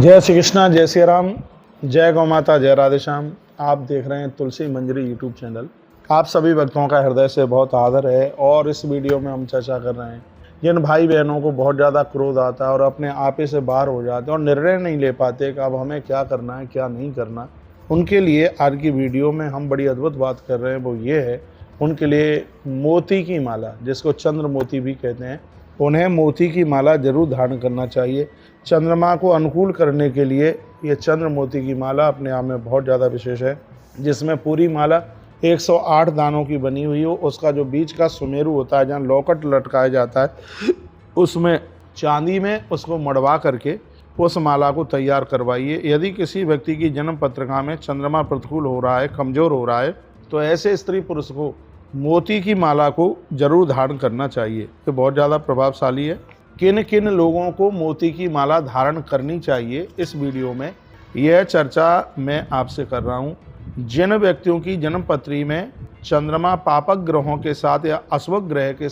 जय श्री कृष्णा, जय श्री राम, जय गौ माता, जय राधे श्याम। आप देख रहे हैं तुलसी मंजरी यूट्यूब चैनल। आप सभी भक्तों का हृदय से बहुत आदर है और इस वीडियो में हम चर्चा कर रहे हैं जिन भाई बहनों को बहुत ज़्यादा क्रोध आता है और अपने आपे से बाहर हो जाते हैं और निर्णय नहीं ले पाते कि अब हमें क्या करना है क्या नहीं करना। उनके लिए आज की वीडियो में हम बड़ी अद्भुत बात कर रहे हैं, वो ये है उनके लिए मोती की माला, जिसको चंद्र मोती भी कहते हैं, उन्हें मोती की माला जरूर धारण करना चाहिए। चंद्रमा को अनुकूल करने के लिए ये चंद्र मोती की माला अपने आप में बहुत ज़्यादा विशेष है, जिसमें पूरी माला 108 दानों की बनी हुई हो। उसका जो बीच का सुमेरु होता है, जहाँ लॉकेट लटकाया जाता है, उसमें चांदी में उसको मड़वा करके उस माला को तैयार करवाइए। यदि किसी व्यक्ति की जन्म पत्रिका में चंद्रमा प्रतिकूल हो रहा है, कमज़ोर हो रहा है, तो ऐसे स्त्री पुरुष को मोती की माला को जरूर धारण करना चाहिए। ये बहुत ज़्यादा प्रभावशाली है। किन किन लोगों को मोती की माला धारण करनी चाहिए, इस वीडियो में यह चर्चा मैं आपसे कर रहा हूँ। जिन व्यक्तियों की जन्म पत्री में चंद्रमा पापक ग्रहों के साथ या अशुभ ग्रह के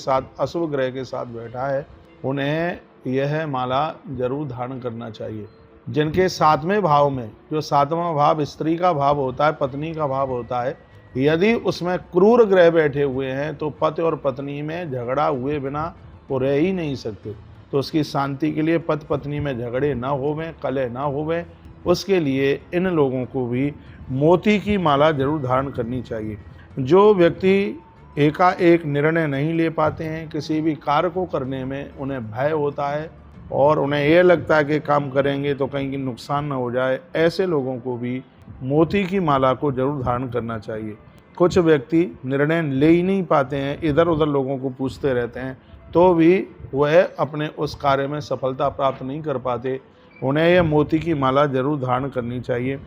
साथ बैठा है, उन्हें यह माला जरूर धारण करना चाहिए। जिनके 7वें भाव में, जो 7वां भाव स्त्री का भाव होता है, पत्नी का भाव होता है, यदि उसमें क्रूर ग्रह बैठे हुए हैं तो पति और पत्नी में झगड़ा हुए बिना वो रह ही नहीं सकते। तो उसकी शांति के लिए, पति पत्नी में झगड़े ना होवें, कलह ना होवें, उसके लिए इन लोगों को भी मोती की माला जरूर धारण करनी चाहिए। जो व्यक्ति एकाएक निर्णय नहीं ले पाते हैं, किसी भी कार्य को करने में उन्हें भय होता है और उन्हें यह लगता है कि काम करेंगे तो कहीं की नुकसान ना हो जाए, ऐसे लोगों को भी मोती की माला को जरूर धारण करना चाहिए। कुछ व्यक्ति निर्णय ले ही नहीं पाते हैं, इधर उधर लोगों को पूछते रहते हैं, तो भी वह अपने उस कार्य में सफलता प्राप्त नहीं कर पाते। उन्हें यह मोती की माला जरूर धारण करनी चाहिए।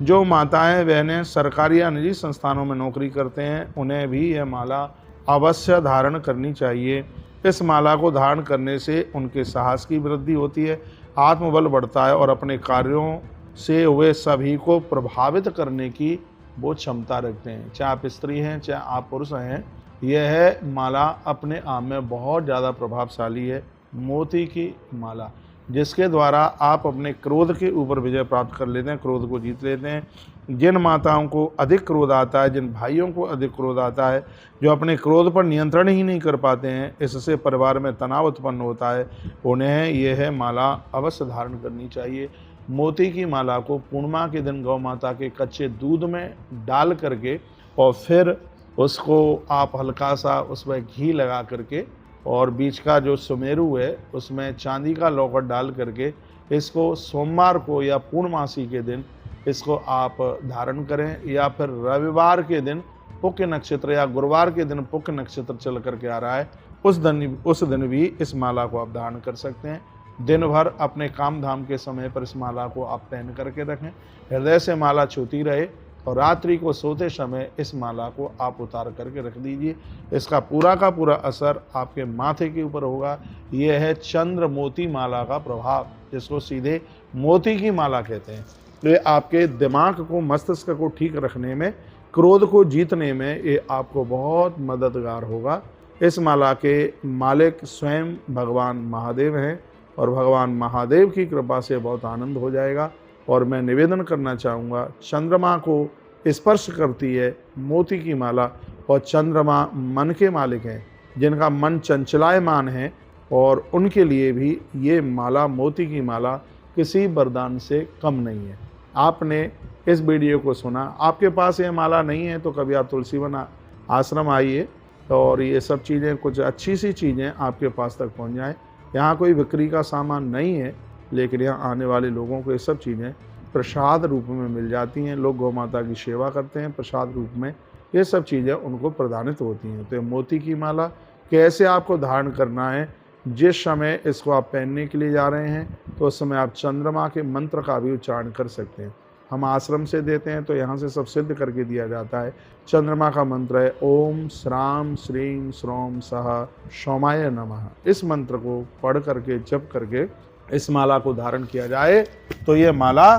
जो माताएं बहनें सरकारी या निजी संस्थानों में नौकरी करते हैं, उन्हें भी यह माला अवश्य धारण करनी चाहिए। इस माला को धारण करने से उनके साहस की वृद्धि होती है, आत्मबल बढ़ता है और अपने कार्यों से वे सभी को प्रभावित करने की वो क्षमता रखते हैं। चाहे आप स्त्री हैं, चाहे आप पुरुष हैं, यह माला अपने आप में बहुत ज़्यादा प्रभावशाली है। मोती की माला, जिसके द्वारा आप अपने क्रोध के ऊपर विजय प्राप्त कर लेते हैं, क्रोध को जीत लेते हैं। जिन माताओं को अधिक क्रोध आता है, जिन भाइयों को अधिक क्रोध आता है, जो अपने क्रोध पर नियंत्रण ही नहीं कर पाते हैं, इससे परिवार में तनाव उत्पन्न होता है, उन्हें यह माला अवश्य धारण करनी चाहिए। मोती की माला को पूर्णिमा के दिन गौ माता के कच्चे दूध में डाल करके और फिर उसको आप हल्का सा उसमें घी लगा करके और बीच का जो सुमेरु है उसमें चांदी का लॉकेट डाल करके इसको सोमवार को या पूर्णमासी के दिन इसको आप धारण करें, या फिर रविवार के दिन पुष्य नक्षत्र या गुरुवार के दिन पुष्य नक्षत्र चल करके आ रहा है, उस दिन भी इस माला को आप धारण कर सकते हैं। दिन भर अपने काम धाम के समय पर इस माला को आप पहन करके रखें, हृदय से माला छूती रहे और रात्रि को सोते समय इस माला को आप उतार करके रख दीजिए। इसका पूरा का पूरा असर आपके माथे के ऊपर होगा। यह है चंद्र मोती माला का प्रभाव, जिसको सीधे मोती की माला कहते हैं। तो ये आपके दिमाग को, मस्तिष्क को ठीक रखने में, क्रोध को जीतने में ये आपको बहुत मददगार होगा। इस माला के मालिक स्वयं भगवान महादेव हैं और भगवान महादेव की कृपा से बहुत आनंद हो जाएगा। और मैं निवेदन करना चाहूँगा, चंद्रमा को स्पर्श करती है मोती की माला, और चंद्रमा मन के मालिक हैं, जिनका मन चंचलायमान है, और उनके लिए भी ये माला, मोती की माला, किसी वरदान से कम नहीं है। आपने इस वीडियो को सुना, आपके पास ये माला नहीं है तो कभी आप तुलसी वन आश्रम आइए और ये सब चीज़ें, कुछ अच्छी सी चीज़ें आपके पास तक पहुँच जाएँ। यहाँ कोई बिक्री का सामान नहीं है, लेकिन यहाँ आने वाले लोगों को ये सब चीज़ें प्रसाद रूप में मिल जाती हैं। लोग गौ माता की सेवा करते हैं, प्रसाद रूप में ये सब चीज़ें उनको प्रदानित होती हैं। तो ये मोती की माला कैसे आपको धारण करना है, जिस समय इसको आप पहनने के लिए जा रहे हैं तो उस समय आप चंद्रमा के मंत्र का भी उच्चारण कर सकते हैं। हम आश्रम से देते हैं तो यहाँ से सब सिद्ध करके दिया जाता है। चंद्रमा का मंत्र है ओम श्राम श्रीम श्रोम सह सोमाय नमः। इस मंत्र को पढ़ करके, जप करके इस माला को धारण किया जाए तो ये माला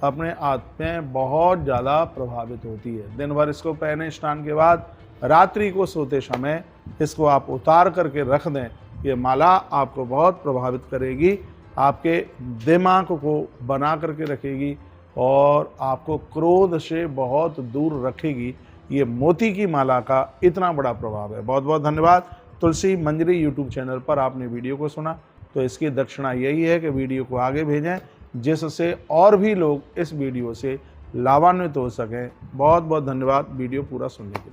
अपने आप में बहुत ज़्यादा प्रभावित होती है। दिन भर इसको पहने, स्नान के बाद रात्रि को सोते समय इसको आप उतार करके रख दें। ये माला आपको बहुत प्रभावित करेगी आपके दिमाग को बना करके रखेगी और आपको क्रोध से बहुत दूर रखेगी। ये मोती की माला का इतना बड़ा प्रभाव है। बहुत बहुत धन्यवाद। तुलसी मंजरी यूट्यूब चैनल पर आपने वीडियो को सुना, तो इसकी दक्षिणा यही है कि वीडियो को आगे भेजें, जिससे और भी लोग इस वीडियो से लाभान्वित हो सकें। बहुत बहुत धन्यवाद वीडियो पूरा सुनने के लिए।